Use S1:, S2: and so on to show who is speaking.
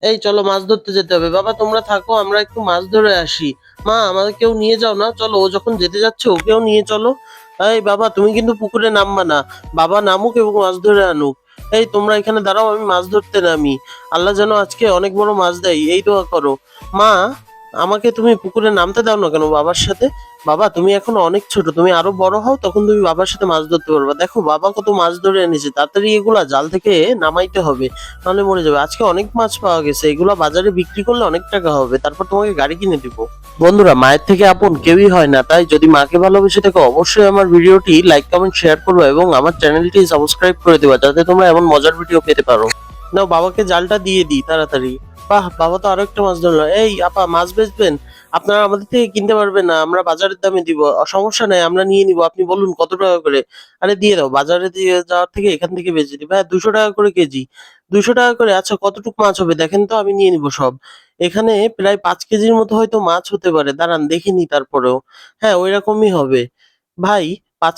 S1: এই চলো মাছ ধরতে যেতে হবে। বাবা তোমরা থাকো, আমরা একটু মাছ ধরে আসি। মা আমাদেরকেও নিয়ে যাও না, চলো ও যখন যেতে যাচ্ছে ওকেও নিয়ে চলো। এই বাবা তুমি কিন্তু পুকুরে নামবা না, বাবা নামুক এবং মাছ ধরে আনুক। এই তোমরা এখানে দাঁড়াও, আমি মাছ ধরতে নামি। আল্লাহ যেন আজকে অনেক বড় মাছ দেয়, এই দোয়া করো। মা আমাকে তুমি পুকুরে নামতে দাও না কেন বাবার সাথে? বাবা তুমি এখনো অনেক ছোট, তুমি আরো বড় হও তখন তুমি বাবার সাথে মাছ ধরতে পারবা। দেখো বাবা কত মাছ ধরে এনেছে, তাড়াতাড়ি এগুলা জাল থেকে নামাইতে হবে, নাহলে মরে যাবে। আজকে অনেক মাছ পাওয়া গেছে, এগুলা বাজারে বিক্রি করলে অনেক টাকা হবে, তারপর তোমাকে গাড়ি কিনে দিব। বন্ধুরা মায়ের থেকে আপন কেউই হয় না, তাই যদি মাকে ভালোবেসে থাকো অবশ্যই আমার ভিডিওটি লাইক কমেন্ট শেয়ার করবে এবং আমার চ্যানেলটি সাবস্ক্রাইব করে দেবা, যাতে তোমরা এমন মজার ভিডিও পেতে পারো। নাও বাবাকে জালটা দিয়ে দিই তাড়াতাড়ি। বাহ বাবা তো আরো একটা মাছ ধরলো। এই আপা মাছ বেচবেন? আপনারা আমাদের থেকে কিনতে পারবেন না, আমরা বাজারের দামে দিব। সমস্যা নাই, আমরা নিয়ে নিব, আপনি বলুন কত টাকা করে। আরে দিয়ে দাও, বাজারে দিয়ে যাওয়ার থেকে এখান থেকে বেচে দিই। ভাই 200 টাকা করে কেজি। 200 টাকা করে? আচ্ছা কতটুক মাছ হবে দেখেন তো, আমি নিয়ে নিব সব। এখানে প্রায় 5 কেজির মতো হয়তো মাছ হতে পারে, দাঁড়ান দেখিনি তারপরেও। হ্যাঁ ওই রকমই হবে ভাই। 5